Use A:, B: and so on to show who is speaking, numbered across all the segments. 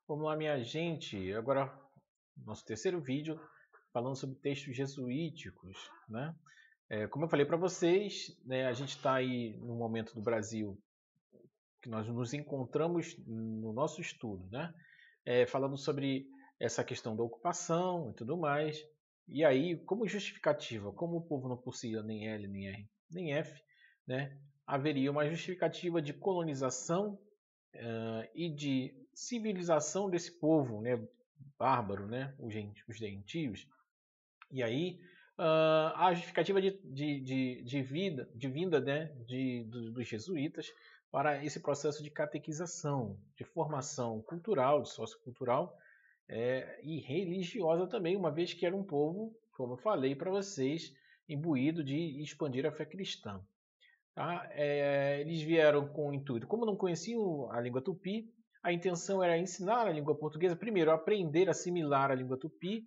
A: Vamos lá, minha gente. Agora, nosso terceiro vídeo falando sobre textos jesuíticos, né? Como eu falei para vocês, né, a gente está aí no momento do Brasil que nós nos encontramos no nosso estudo, né? Falando sobre essa questão da ocupação e tudo mais. E aí, como justificativa, como o povo não possuía nem L, nem R, nem F, né? Haveria uma justificativa de colonização e de civilização desse povo, né, bárbaro, né, os gentios. E aí a justificativa de vinda, né, dos jesuítas para esse processo de catequização, de formação cultural, de sociocultural e religiosa também, uma vez que era um povo, como eu falei para vocês, imbuído de expandir a fé cristã. Tá? Eles vieram com o intuito, como não conheciam a língua tupi, a intenção era ensinar a língua portuguesa, primeiro aprender a assimilar a língua tupi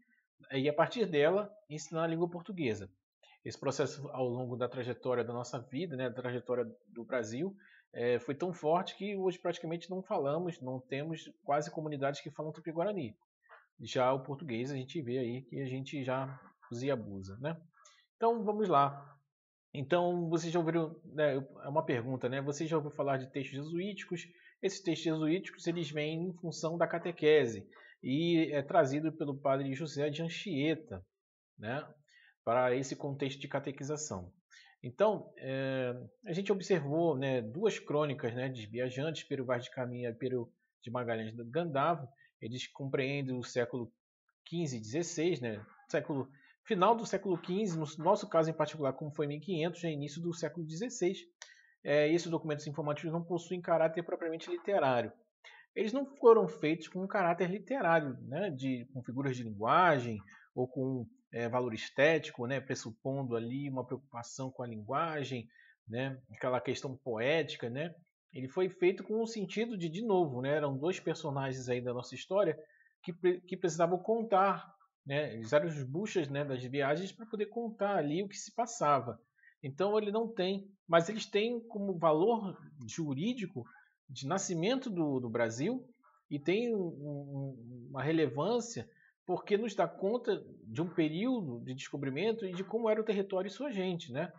A: e a partir dela ensinar a língua portuguesa. Esse processo ao longo da trajetória da nossa vida, né, da trajetória do Brasil, foi tão forte que hoje praticamente não falamos, não temos quase comunidades que falam tupi-guarani. Já o português a gente vê aí que a gente já usa e abusa, né? Então vamos lá. Então, vocês já ouviram, né, é uma pergunta, né? Vocês já ouviram falar de textos jesuíticos? Esses textos jesuíticos, eles vêm em função da catequese e é trazido pelo padre José de Anchieta, né, para esse contexto de catequização. Então, a gente observou, né, duas crônicas, né, de viajantes, Pero Vaz de Caminha e Pero de Magalhães de Gandavo. Eles compreendem o século XV e XVI, né, final do século XV, no nosso caso em particular, como foi em 1500, já início do século XVI. Esses documentos informativos não possuem caráter propriamente literário. Eles não foram feitos com um caráter literário, né, com figuras de linguagem ou com valor estético, né, pressupondo ali uma preocupação com a linguagem, né, aquela questão poética, né. Ele foi feito com o sentido de novo, né, eram dois personagens aí da nossa história que precisavam contar, né, eles eram os buchas, né, das viagens para poder contar ali o que se passava. Então ele não tem, mas eles têm como valor jurídico de nascimento do Brasil e tem uma relevância porque nos dá conta de um período de descobrimento e de como era o território e sua gente, né?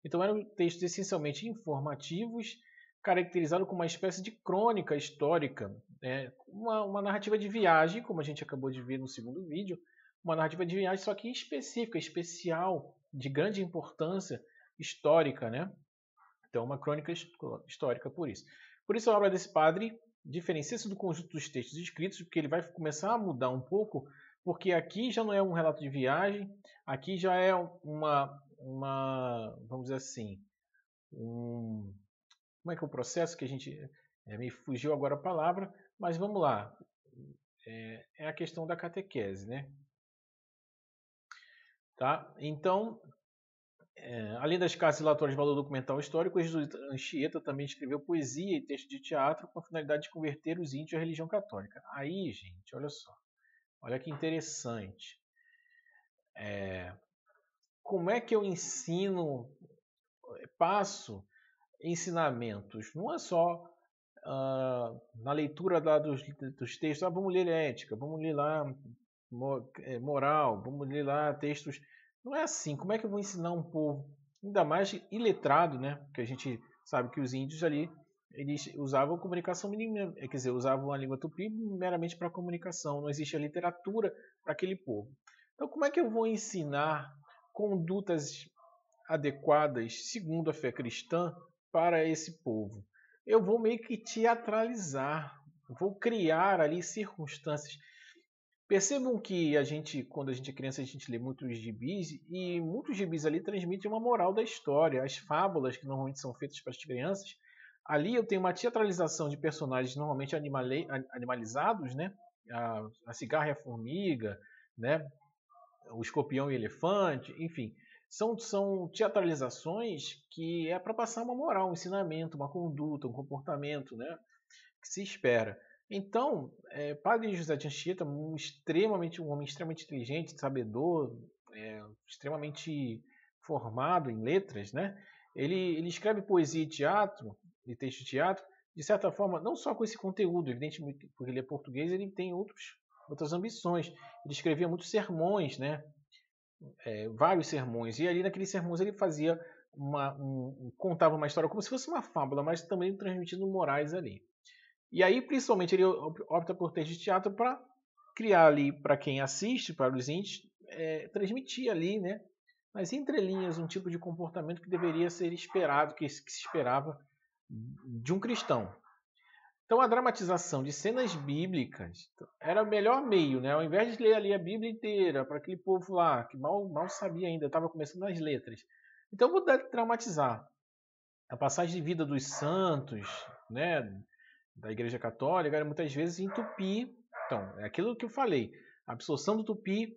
A: Então eram textos essencialmente informativos, caracterizados como uma espécie de crônica histórica, né? Uma narrativa de viagem, como a gente acabou de ver no segundo vídeo, uma narrativa de viagem só que específica, especial, de grande importância histórica, né? Então, uma crônica histórica por isso. Por isso, a obra desse padre diferencia-se do conjunto dos textos escritos, porque ele vai começar a mudar um pouco, porque aqui já não é um relato de viagem, aqui já é vamos dizer assim, como é que é o processo que a gente, me fugiu agora a palavra, mas vamos lá, é a questão da catequese, né? Tá? Então, além das cartas relatórias de valor documental histórico, o jesuíta Anchieta também escreveu poesia e texto de teatro com a finalidade de converter os índios à religião católica. Aí, gente, olha só. Olha que interessante. Como é que eu ensino, passo ensinamentos? Não é só na leitura dos textos, vamos ler ética, vamos ler lá moral, vamos ler lá textos. Não é assim. Como é que eu vou ensinar um povo, ainda mais iletrado, né? Porque a gente sabe que os índios ali eles usavam comunicação mínima, quer dizer, usavam a língua tupi meramente para comunicação. Não existia literatura para aquele povo. Então, como é que eu vou ensinar condutas adequadas segundo a fé cristã para esse povo? Eu vou meio que teatralizar, vou criar ali circunstâncias. Percebam que quando a gente é criança, a gente lê muitos gibis e muitos gibis ali transmitem uma moral da história. As fábulas que normalmente são feitas para as crianças, ali eu tenho uma teatralização de personagens normalmente animalizados, né? A cigarra e a formiga, né? O escorpião e o elefante, enfim. São teatralizações que é para passar uma moral, um ensinamento, uma conduta, um comportamento, né? Que se espera. Então, Padre José de Anchieta, um homem extremamente inteligente, sabedor, extremamente formado em letras, né? Ele escreve poesia e teatro, e texto de teatro, de certa forma, não só com esse conteúdo, evidentemente, porque ele é português, ele tem outras ambições. Ele escrevia muitos sermões, né? Vários sermões. E ali naqueles sermões ele fazia contava uma história como se fosse uma fábula, mas também transmitindo morais ali. E aí, principalmente, ele opta por texto de teatro para criar ali, para quem assiste, para os índios, transmitir ali, né, nas entrelinhas, um tipo de comportamento que deveria ser esperado, que se esperava de um cristão. Então, a dramatização de cenas bíblicas era o melhor meio, né? Ao invés de ler ali a Bíblia inteira para aquele povo lá, que mal sabia ainda, estava começando nas letras. Então, eu vou dramatizar a passagem de vida dos santos, né, da Igreja Católica, era muitas vezes em tupi. Então, é aquilo que eu falei, a absorção do tupi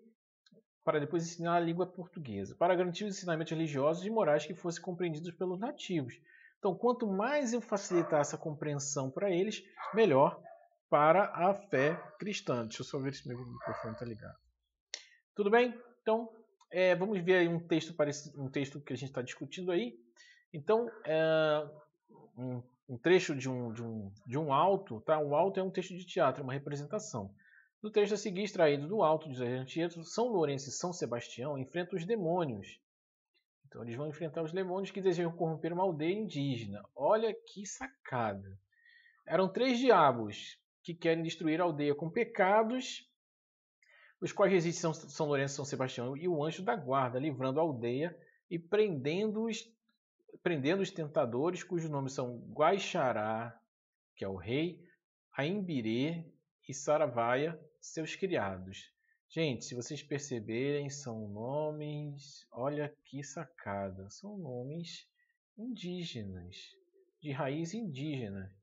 A: para depois ensinar a língua portuguesa, para garantir os ensinamentos religiosos e morais que fossem compreendidos pelos nativos. Então, quanto mais eu facilitar essa compreensão para eles, melhor para a fé cristã. Deixa eu só ver se meu microfone está ligado. Tudo bem? Então, vamos ver aí um texto que a gente está discutindo aí. Então, um trecho de um auto, tá? O auto é um texto de teatro, uma representação. No trecho a seguir, extraído do Alto de Antieto, São Lourenço e São Sebastião enfrentam os demônios. Então eles vão enfrentar os demônios que desejam corromper uma aldeia indígena. Olha que sacada. Eram 3 diabos que querem destruir a aldeia com pecados, os quais resistem São Lourenço e São Sebastião e o anjo da guarda, livrando a aldeia e prendendo os tentadores, cujos nomes são Guaixará, que é o rei, Aimbirê e Saravaia, seus criados. Gente, se vocês perceberem, são nomes, olha que sacada, são nomes indígenas, de raiz indígena.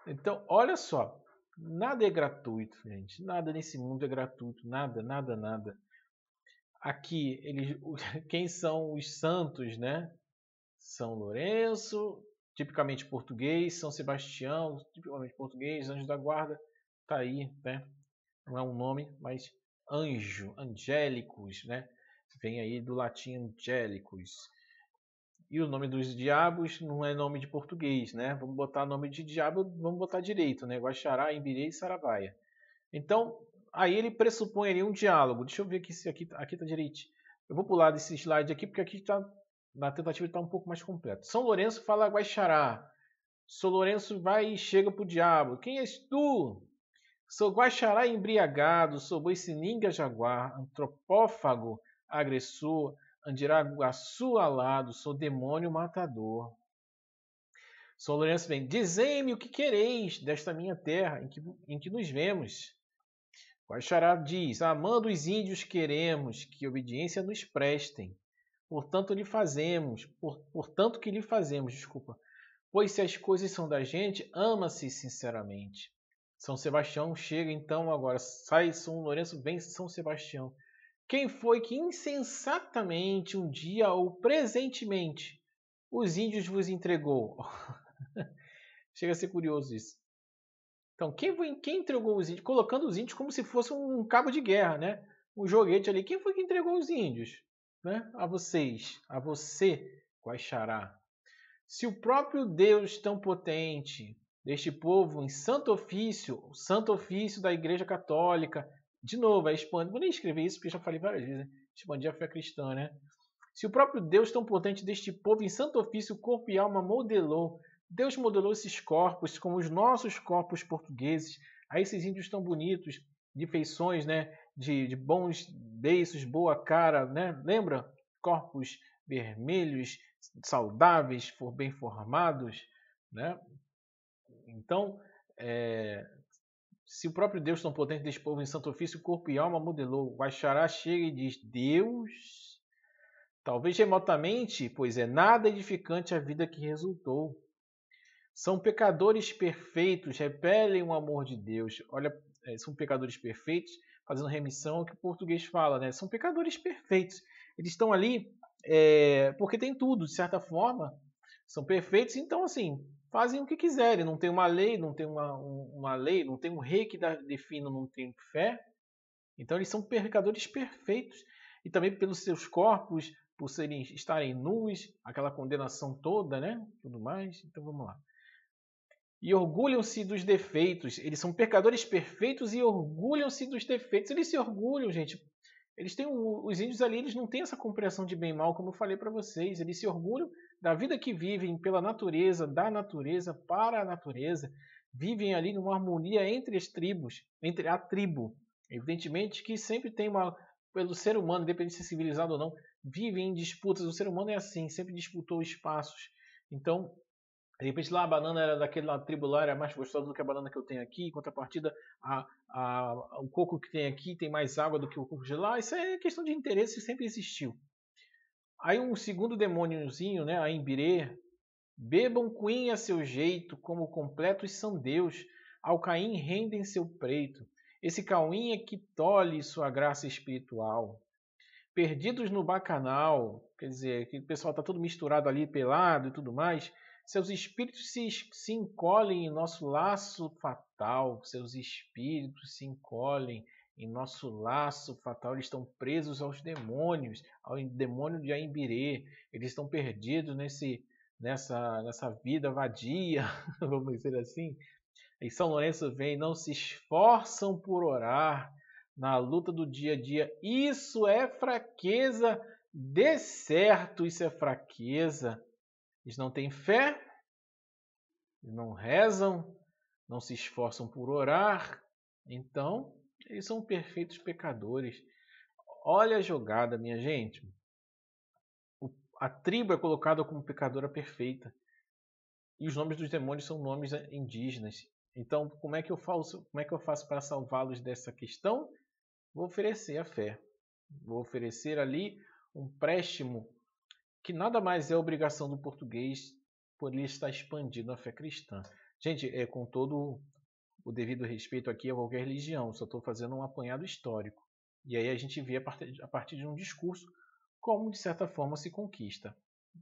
A: Então, olha só, nada é gratuito, gente, nada nesse mundo é gratuito, nada, nada, nada. Aqui, quem são os santos, né? São Lourenço, tipicamente português, São Sebastião, tipicamente português, Anjo da Guarda, tá aí, né? Não é um nome, mas anjo, angélicos, né? Vem aí do latim angélicos. E o nome dos diabos não é nome de português, né? Vamos botar nome de diabo, vamos botar direito, né? Guaxará, Imbirê e Saravaia. Então, aí ele pressupõe ali um diálogo. Deixa eu ver aqui se aqui tá direitinho. Eu vou pular desse slide aqui, porque aqui está na tentativa de estar um pouco mais completo. São Lourenço fala Guaxará. São Lourenço vai e chega pro diabo. Quem és tu? Sou Guaxará embriagado, sou Boicininga jaguar, antropófago, agressor, Andiraguaçu alado, sou demônio matador. São Lourenço vem, dizei-me o que quereis desta minha terra em que nos vemos. Guaxará diz, amando os índios queremos que obediência nos prestem. Portanto que lhe fazemos, desculpa. Pois se as coisas são da gente, ama-se sinceramente. São Sebastião chega então agora, sai São Lourenço, vem São Sebastião. Quem foi que insensatamente um dia ou presentemente os índios vos entregou? Chega a ser curioso isso. Então, quem entregou os índios? Colocando os índios como se fosse um cabo de guerra, né? Um joguete ali. Quem foi que entregou os índios? Né? A vocês, a você, Guaxará. Se o próprio Deus tão potente deste povo em santo ofício, o santo ofício da Igreja Católica, de novo, vou nem escrever isso porque já falei várias vezes, né? Expandir a fé cristã, né? Se o próprio Deus tão potente deste povo em santo ofício, corpo e alma modelou, Deus modelou esses corpos como os nossos corpos portugueses, a esses índios tão bonitos, de feições, né? De bons beiços, boa cara, né? Lembra? Corpos vermelhos, saudáveis, bem formados, né? Então, se o próprio Deus tão potente desse povo em santo ofício, corpo e alma modelou, o Guaxará chega e diz, Deus, talvez remotamente, pois é nada edificante a vida que resultou. São pecadores perfeitos, repelem o amor de Deus. Olha, são pecadores perfeitos, fazendo remissão ao que o português fala, né? São pecadores perfeitos. Eles estão ali porque tem tudo, de certa forma. São perfeitos, então, assim, fazem o que quiserem. Não tem uma lei, não tem uma lei, não tem um rei que defina, não tem fé. Então, eles são pecadores perfeitos. E também pelos seus corpos por estarem nus, aquela condenação toda, né? Tudo mais. Então vamos lá. E orgulham-se dos defeitos. Eles são pecadores perfeitos e orgulham-se dos defeitos. Eles se orgulham, gente. Eles têm os índios ali, eles não têm essa compreensão de bem e mal, como eu falei para vocês. Eles se orgulham da vida que vivem pela natureza, da natureza, para a natureza. Vivem ali numa harmonia entre as tribos, entre a tribo. Evidentemente que sempre tem uma, pelo ser humano, independente de ser civilizado ou não, vivem em disputas. O ser humano é assim, sempre disputou espaços. Então, de repente lá a banana era daquela tribo lá, era mais gostosa do que a banana que eu tenho aqui. Em contrapartida, o coco que tem aqui tem mais água do que o coco de lá. Isso é questão de interesse, sempre existiu. Aí um segundo demôniozinho, né, a Imbirê, bebam Queen a seu jeito, como completos são Deus, ao Caim rendem seu preito. Esse Cauim é que tolhe sua graça espiritual. Perdidos no bacanal, quer dizer, que o pessoal está todo misturado ali, pelado e tudo mais, seus espíritos se encolhem em nosso laço fatal, seus espíritos se encolhem em nosso laço fatal, eles estão presos aos demônios, ao demônio de Aimbirê, eles estão perdidos nessa vida vadia, vamos dizer assim. E São Lourenço vem, não se esforçam por orar na luta do dia a dia. Isso é fraqueza, de certo, isso é fraqueza. Eles não têm fé, não rezam, não se esforçam por orar. Então, eles são perfeitos pecadores. Olha a jogada, minha gente. A tribo é colocada como pecadora perfeita. E os nomes dos demônios são nomes indígenas. Então, como é que eu faço para salvá-los dessa questão? Vou oferecer a fé. Vou oferecer ali um préstimo que nada mais é obrigação do português por ele estar expandindo a fé cristã. Gente, com todo o devido respeito aqui a qualquer religião, só estou fazendo um apanhado histórico. E aí a gente vê a partir de um discurso como, de certa forma, se conquista.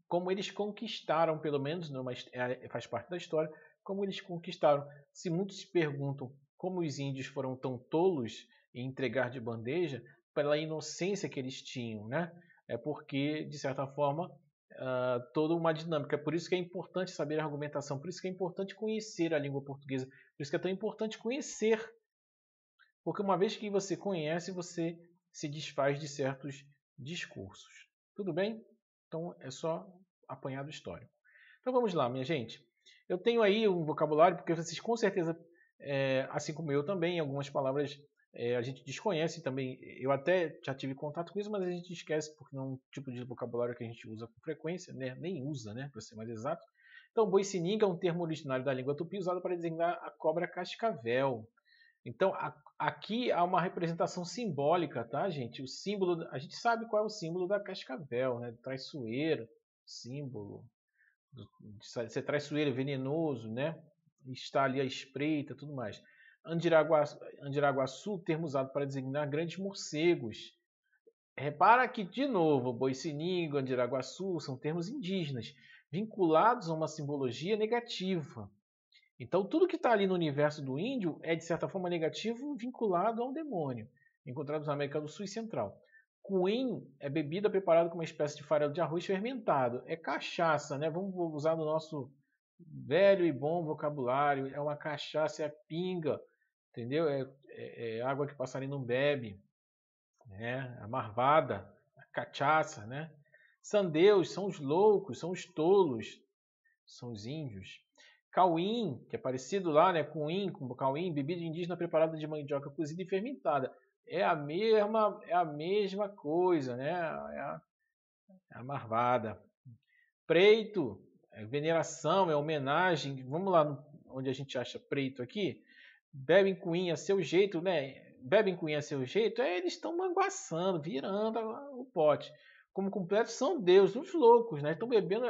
A: Como eles conquistaram, pelo menos, não, mas faz parte da história, como eles conquistaram. Se muitos se perguntam como os índios foram tão tolos em entregar de bandeja, pela inocência que eles tinham, né? É porque, de certa forma, toda uma dinâmica. É por isso que é importante saber a argumentação, por isso que é importante conhecer a língua portuguesa, por isso que é tão importante conhecer. Porque uma vez que você conhece, você se desfaz de certos discursos. Tudo bem? Então é só apanhado histórico. Então vamos lá, minha gente. Eu tenho aí um vocabulário, porque vocês com certeza, assim como eu também, algumas palavras a gente desconhece também. Eu até já tive contato com isso, mas a gente esquece porque não é um tipo de vocabulário que a gente usa com frequência, né? Nem usa, né? Para ser mais exato. Então, boicininga é um termo originário da língua tupi usado para designar a cobra cascavel. Então, aqui há uma representação simbólica, tá, gente? O símbolo, a gente sabe qual é o símbolo da cascavel, né? Do traiçoeiro, símbolo de ser traiçoeiro, venenoso, né? Está ali à espreita, tudo mais. Andiraguaçu, termo usado para designar grandes morcegos. Repara que, de novo, boiciningo, Andiraguaçu são termos indígenas, vinculados a uma simbologia negativa. Então, tudo que está ali no universo do índio é, de certa forma, negativo vinculado ao demônio, encontrados na América do Sul e Central. Cuim é bebida preparada com uma espécie de farelo de arroz fermentado. É cachaça, né? Vamos usar no nosso velho e bom vocabulário. É uma cachaça, é pinga, entendeu? É água que passarinho não bebe, né? A marvada, a cachaça, né? Sandeus são os loucos, são os tolos, são os índios. Cauim, que é parecido lá, né, com cauim, bebida indígena preparada de mandioca cozida e fermentada. É a mesma coisa, né? É a marvada. Preito, é veneração, é homenagem. Vamos lá onde a gente acha preito aqui. Bebem cuim a seu jeito, né? Bebem cuim a seu jeito, eles estão manguaçando, virando o pote. Como completos são Deus, os loucos, né? Estão bebendo.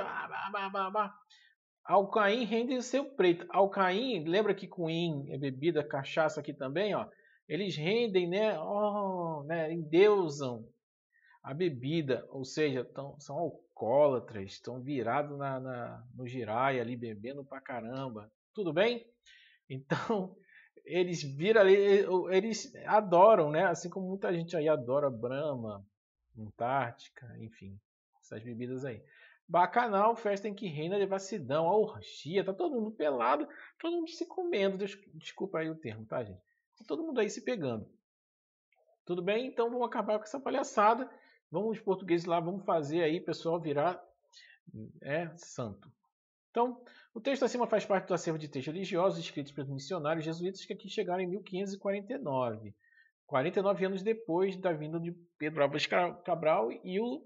A: Alcaim rende o seu preto. Alcaim, lembra que Cuim é bebida, cachaça aqui também, ó. Eles rendem, né? Endeusam a bebida, ou seja, são alcoólatras, estão virados no giraia ali, bebendo pra caramba. Tudo bem? Então, eles viram ali, eles adoram, né? Assim como muita gente aí adora Brahma, Antártica, enfim. essas bebidas aí. Bacanal, festa em que reina a devassidão, a orgia, tá todo mundo pelado, todo mundo se comendo. Desculpa aí o termo, tá, gente? Tá todo mundo aí se pegando. Tudo bem? Então vamos acabar com essa palhaçada. Vamos os portugueses lá, vamos fazer aí, pessoal, virar santo. Então, o texto acima faz parte do acervo de textos religiosos escritos pelos missionários jesuítas que aqui chegaram em 1549. 49 anos depois da vinda de Pedro Álvares Cabral e o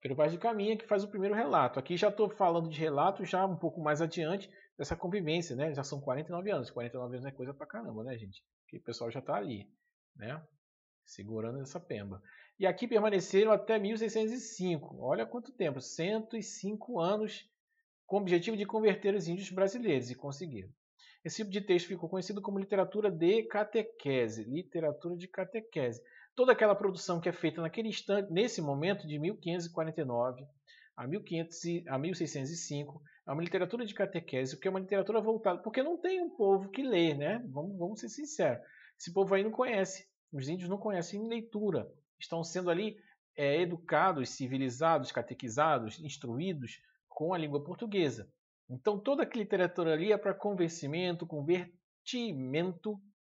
A: Pedro Vaz de Caminha, que faz o primeiro relato. Aqui já estou falando de relato já um pouco mais adiante dessa convivência, né? Já são 49 anos. 49 anos é coisa pra caramba, né, gente? Porque o pessoal já está ali, né? Segurando essa pemba. E aqui permaneceram até 1605. Olha quanto tempo, 105 anos com o objetivo de converter os índios brasileiros, e conseguiram. Esse tipo de texto ficou conhecido como literatura de catequese. Literatura de catequese. Toda aquela produção que é feita naquele instante, nesse momento, de 1549 a 1605, é uma literatura de catequese, porque é uma literatura voltada... Porque não tem um povo que lê, né? Vamos ser sinceros. Esse povo aí não conhece. Os índios não conhecem leitura. Estão sendo ali educados, civilizados, catequizados, instruídos com a língua portuguesa. Então, toda a literatura ali é para convertimento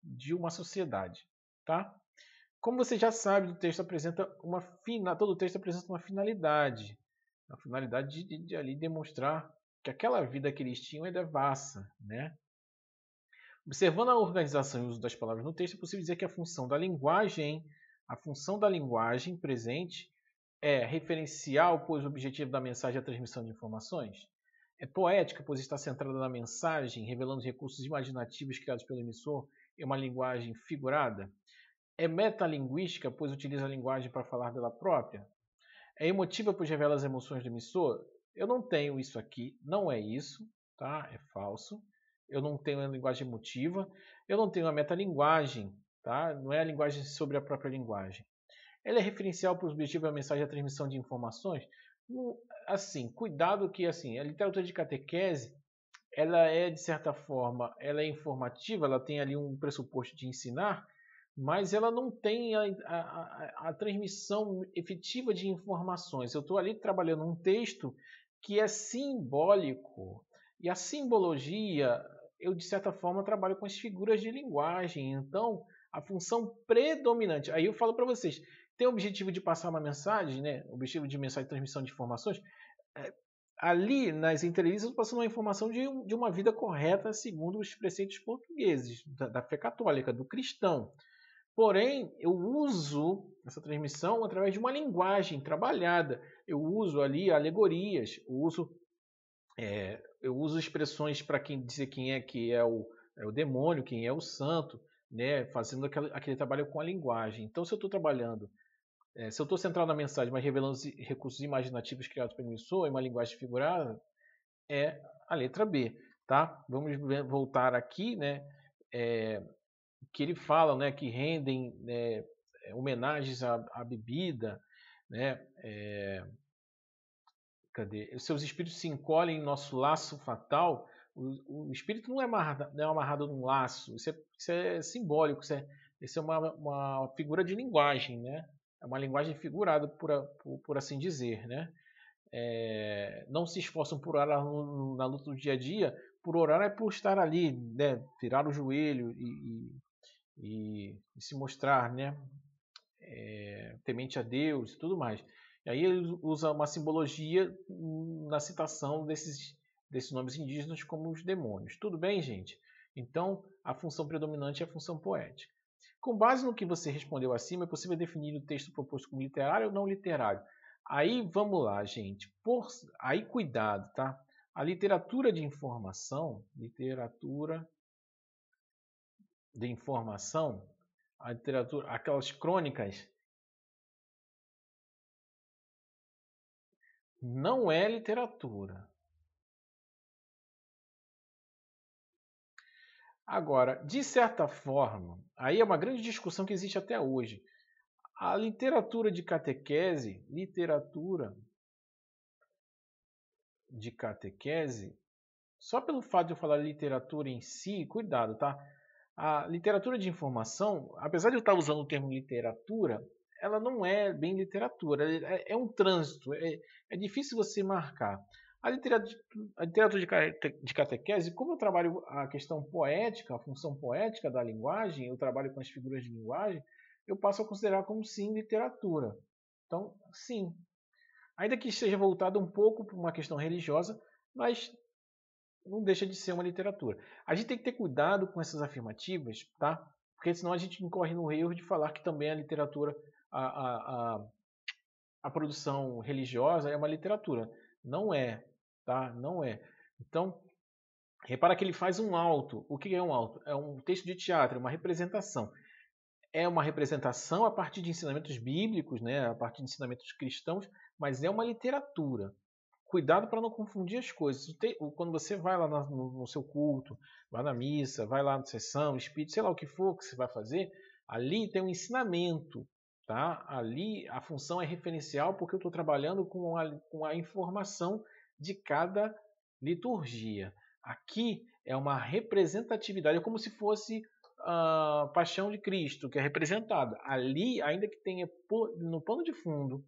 A: de uma sociedade. Tá? Como você já sabe, todo o texto apresenta uma finalidade. A finalidade de ali demonstrar que aquela vida que eles tinham é devassa, né? Observando a organização e o uso das palavras no texto, é possível dizer que a função da linguagem presente é referencial, pois o objetivo da mensagem é a transmissão de informações. É poética, pois está centrada na mensagem, revelando os recursos imaginativos criados pelo emissor em uma linguagem figurada. É metalinguística, pois utiliza a linguagem para falar dela própria. É emotiva, pois revela as emoções do emissor. Eu não tenho isso aqui, não é isso, tá? É falso. Eu não tenho a linguagem emotiva. Eu não tenho a metalinguagem, tá? Não é a linguagem sobre a própria linguagem. Ela é referencial para o objetivo da mensagem e a transmissão de informações. Assim, cuidado que assim, a literatura de catequese, ela é de certa forma, ela é informativa, ela tem ali um pressuposto de ensinar, mas ela não tem a transmissão efetiva de informações. Eu estou ali trabalhando um texto que é simbólico. E a simbologia, eu de certa forma trabalho com as figuras de linguagem. Então, a função predominante, aí eu falo para vocês, tem o objetivo de passar uma mensagem, né? O objetivo de mensagem de transmissão de informações. Ali nas entrevistas, eu passando uma informação de uma vida correta segundo os preceitos portugueses, da fé católica, do cristão. Porém, eu uso essa transmissão através de uma linguagem trabalhada. Eu uso ali alegorias, eu uso expressões para quem dizer quem é que é o demônio, quem é o santo, né? Fazendo aquele trabalho com a linguagem. Então, se eu estou trabalhando, se eu estou centrado na mensagem, mas revelando os recursos imaginativos criados pelo emissor em uma linguagem figurada, é a letra B. Tá? Vamos voltar aqui, né? Que ele fala, né, que rendem homenagens à bebida, né? Cadê? Os seus espíritos se encolhem em nosso laço fatal. O espírito não é amarrado num laço. Isso é simbólico. Isso é uma figura de linguagem, né? É uma linguagem figurada, por assim dizer, né? Não se esforçam por orar na luta do dia a dia. Por orar é por estar ali, né? Virar o joelho e se mostrar, né? Temente a Deus e tudo mais. E aí ele usa uma simbologia na citação desses nomes indígenas como os demônios. Tudo bem, gente? Então, a função predominante é a função poética. Com base no que você respondeu acima, é possível definir o texto proposto como literário ou não literário. Aí, vamos lá, gente. Aí, cuidado, tá? A literatura de informação, a literatura, aquelas crônicas, não é literatura. Agora, de certa forma, aí é uma grande discussão que existe até hoje. A literatura de catequese, só pelo fato de eu falar literatura em si, cuidado, tá? A literatura de informação, apesar de eu estar usando o termo literatura, ela não é bem literatura, é um trânsito, é difícil você marcar. A literatura de catequese, como eu trabalho a questão poética, a função poética da linguagem, eu trabalho com as figuras de linguagem, eu passo a considerar como sim literatura. Então, sim. Ainda que seja voltado um pouco para uma questão religiosa, mas não deixa de ser uma literatura. A gente tem que ter cuidado com essas afirmativas, tá? Porque senão a gente incorre no erro de falar que também a literatura, a, a, a, a produção religiosa é uma literatura. Não é, tá? Não é. Então, repara que ele faz um auto. O que é um auto? É um texto de teatro, uma representação. É uma representação a partir de ensinamentos bíblicos, né? A partir de ensinamentos cristãos, mas é uma literatura. Cuidado para não confundir as coisas. Quando você vai lá no seu culto, vai na missa, vai lá na sessão, espírito, sei lá o que for que você vai fazer, ali tem um ensinamento, tá? Ali a função é referencial porque eu estou trabalhando com a informação de cada liturgia. Aqui é uma representatividade, é como se fosse a Paixão de Cristo, que é representada. Ali, ainda que tenha no pano de fundo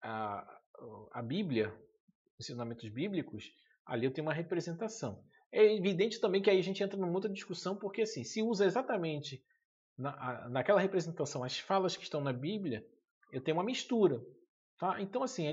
A: a, a Bíblia, ensinamentos bíblicos, ali eu tenho uma representação. É evidente também que aí a gente entra numa outra discussão, porque assim, se usa exatamente naquela representação as falas que estão na Bíblia, eu tenho uma mistura. Tá? Então, assim,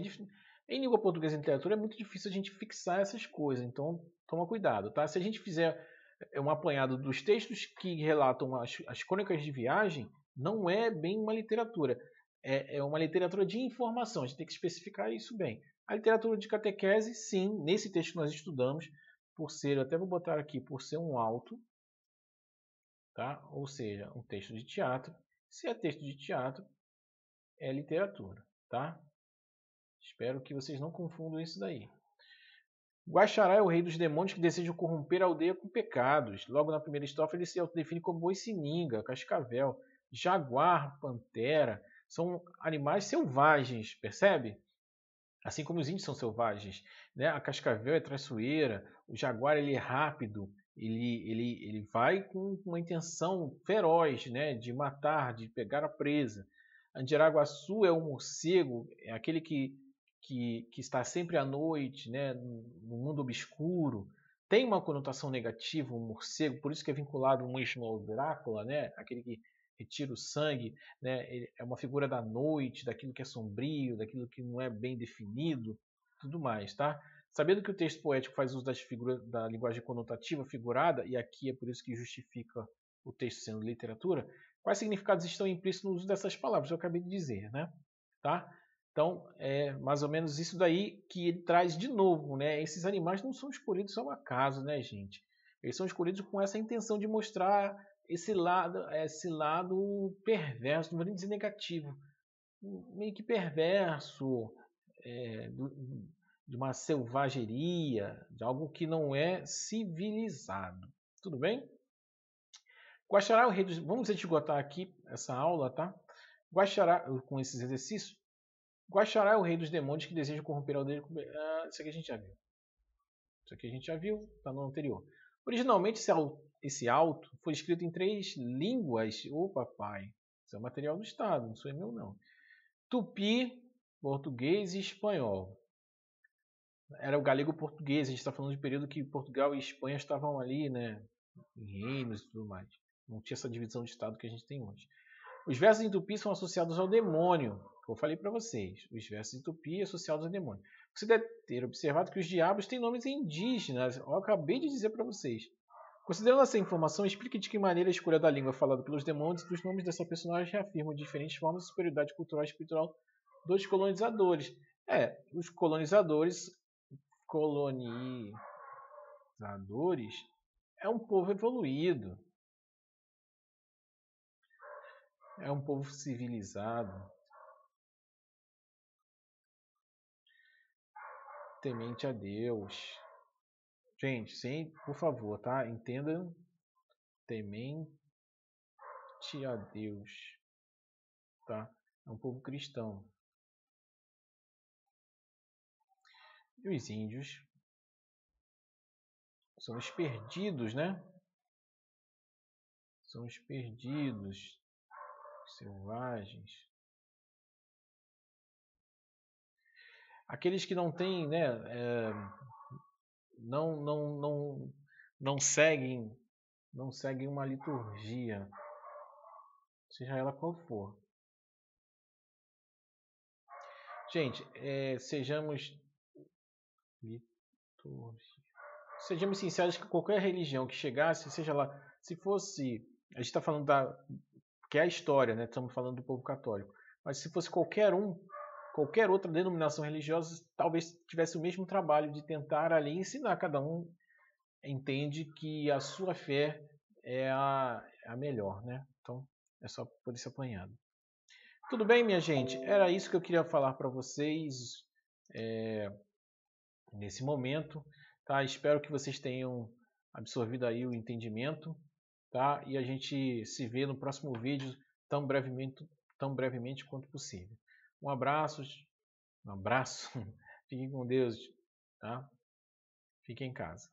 A: em língua portuguesa e literatura é muito difícil a gente fixar essas coisas, então toma cuidado. Tá? Se a gente fizer um apanhado dos textos que relatam as crônicas de viagem, não é bem uma literatura. É uma literatura de informação, a gente tem que especificar isso bem. A literatura de catequese, sim, nesse texto que nós estudamos, por ser, eu até vou botar aqui, por ser um auto, tá? Ou seja, um texto de teatro. Se é texto de teatro, é literatura, tá? Espero que vocês não confundam isso daí. Guaxará é o rei dos demônios que deseja corromper a aldeia com pecados. Logo na primeira estrofe ele se autodefine como boi-sininga, cascavel, jaguar, pantera. São animais selvagens, percebe? Assim como os índios são selvagens, né? A cascavel é traiçoeira, o jaguar ele é rápido, ele vai com uma intenção feroz, né? De matar, de pegar a presa. Andiraguaçu é o morcego, é aquele que está sempre à noite, né? No mundo obscuro. Tem uma conotação negativa, um morcego, por isso que é vinculado mesmo ao Drácula, né? Aquele que retira o sangue, né? É uma figura da noite, daquilo que é sombrio, daquilo que não é bem definido, tudo mais, tá? Sabendo que o texto poético faz uso da linguagem conotativa figurada, e aqui é por isso que justifica o texto sendo literatura, quais significados estão implícitos no uso dessas palavras? Eu acabei de dizer, né? Tá? Então, é mais ou menos isso daí que ele traz de novo, né? Esses animais não são escolhidos ao acaso, né, gente? Eles são escolhidos com essa intenção de mostrar esse lado perverso, não vou nem dizer negativo, meio que perverso, de uma selvageria, de algo que não é civilizado. Tudo bem? Guaxará é o rei dos... Vamos esgotar aqui essa aula, tá? Guaxará, com esses exercícios, Guaxará é o rei dos demônios que deseja corromper a aldeia. Isso aqui a gente já viu. Isso aqui a gente já viu, está no anterior. Originalmente, esse auto foi escrito em 3 línguas. Ô, papai, isso é material do Estado, não sou meu, não. Tupi, português e espanhol. Era o galego-português, a gente está falando de período que Portugal e Espanha estavam ali, né, em reinos e tudo mais. Não tinha essa divisão de Estado que a gente tem hoje. Os versos em tupi são associados ao demônio, que eu falei para vocês. Os versos em tupi associados ao demônio. Você deve ter observado que os diabos têm nomes indígenas. Eu acabei de dizer para vocês. Considerando essa informação, explique de que maneira a escolha da língua falada pelos demônios e dos nomes dessa personagem reafirmam diferentes formas de superioridade cultural e espiritual dos colonizadores. Os colonizadores é um povo evoluído. É um povo civilizado. Temente a Deus. Gente, por favor, tá? Entendam. Temente a Deus. Tá? É um povo cristão. E os índios são os perdidos, né? São os perdidos. selvagens. Aqueles que não têm, né, não seguem uma liturgia, seja ela qual for. Gente, sejamos sinceros que qualquer religião que chegasse, seja lá, se fosse, a gente está falando que é a história, né? Estamos falando do povo católico, mas se fosse qualquer outra denominação religiosa, talvez tivesse o mesmo trabalho de tentar ali ensinar. Cada um entende que a sua fé é a melhor, né? Então é só por esse apanhado. Tudo bem, minha gente? Era isso que eu queria falar para vocês nesse momento, tá? Espero que vocês tenham absorvido aí o entendimento, tá? E a gente se vê no próximo vídeo tão brevemente quanto possível. Um abraço, fiquem com Deus, tá? Fiquem em casa.